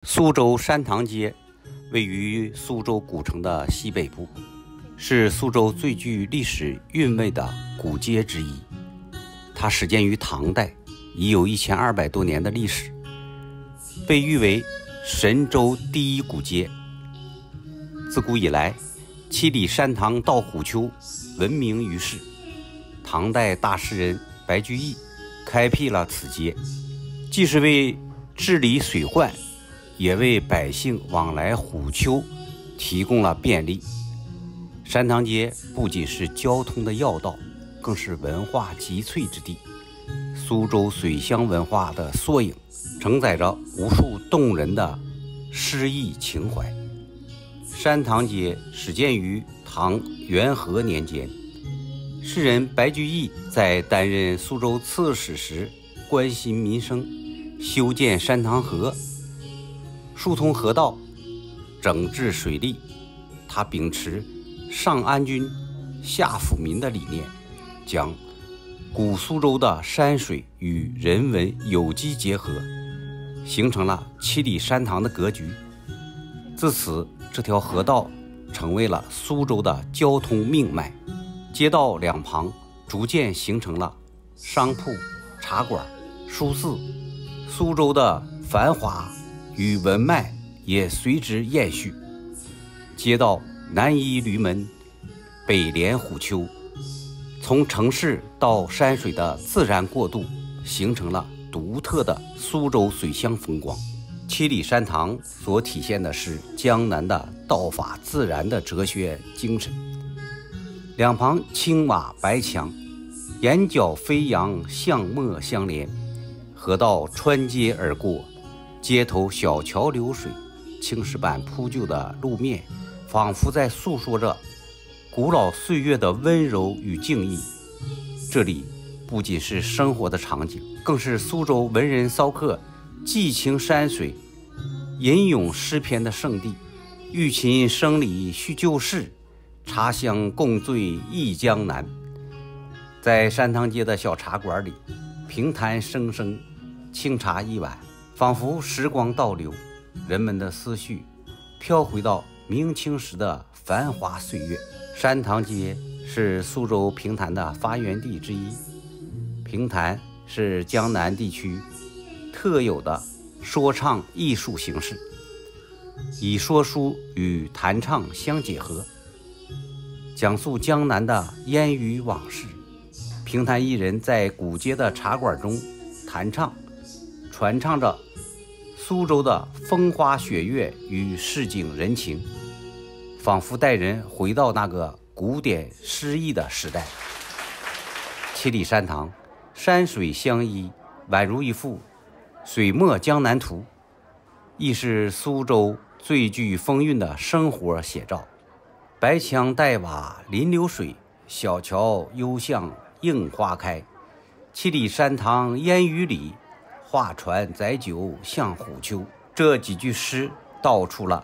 苏州山塘街位于苏州古城的西北部，是苏州最具历史韵味的古街之一。它始建于唐代，已有1200多年的历史，被誉为神州第一古街。自古以来，七里山塘到虎丘闻名于世。唐代大诗人白居易开辟了此街，既是为治理水患，也为百姓往来虎丘提供了便利。山塘街不仅是交通的要道，更是文化集萃之地，苏州水乡文化的缩影，承载着无数动人的诗意情怀。山塘街始建于唐元和年间，诗人白居易在担任苏州刺史时关心民生，修建山塘河，疏通河道，整治水利。他秉持上安君下抚民的理念，将古苏州的山水与人文有机结合，形成了七里山塘的格局。自此，这条河道成为了苏州的交通命脉，街道两旁逐渐形成了商铺、茶馆、书肆，苏州的繁华与文脉也随之延续。街道南依驴门，北连虎丘，从城市到山水的自然过渡，形成了独特的苏州水乡风光。七里山塘所体现的是江南的道法自然的哲学精神。两旁青瓦白墙，檐角飞扬，巷陌相连，河道穿街而过，街头小桥流水，青石板铺就的路面仿佛在诉说着古老岁月的温柔与静意。这里不仅是生活的场景，更是苏州文人骚客寄情山水、吟咏诗篇的圣地。欲琴声里叙旧事，茶香共醉忆江南。在山塘街的小茶馆里，评弹声声，清茶一碗，仿佛时光倒流，人们的思绪飘回到明清时的繁华岁月。山塘街是苏州评弹的发源地之一。评弹是江南地区特有的说唱艺术形式，以说书与弹唱相结合，讲述江南的烟雨往事。评弹艺人在古街的茶馆中弹唱，传唱着苏州的风花雪月与市井人情，仿佛带人回到那个古典诗意的时代。七里山塘山水相依，宛如一幅水墨江南图，亦是苏州最具风韵的生活写照。白墙黛瓦临流水，小桥幽巷映花开。七里山塘烟雨里，画船载酒向虎丘。这几句诗道出了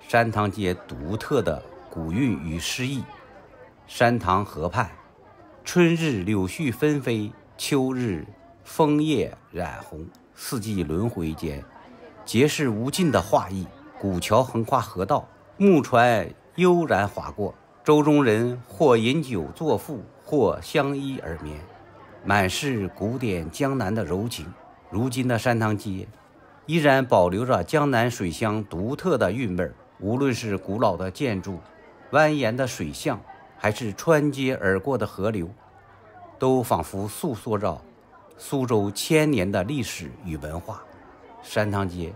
山塘街独特的古韵与诗意。山塘河畔，春日柳絮纷飞，秋日枫叶染红，四季轮回间，皆是无尽的画意。古桥横跨河道，木船悠然划过，舟中人或饮酒作赋，或相依而眠，满是古典江南的柔情。如今的山塘街依然保留着江南水乡独特的韵味，无论是古老的建筑、蜿蜒的水巷，还是穿街而过的河流，都仿佛诉说着苏州千年的历史与文化。山塘街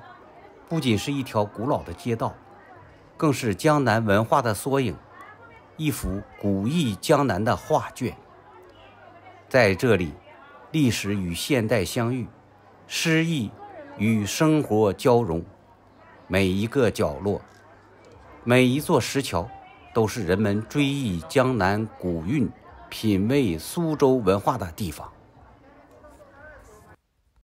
不仅是一条古老的街道，更是江南文化的缩影，一幅古意江南的画卷。在这里，历史与现代相遇，诗意与生活交融，每一个角落，每一座石桥，都是人们追忆江南古韵、品味苏州文化的地方。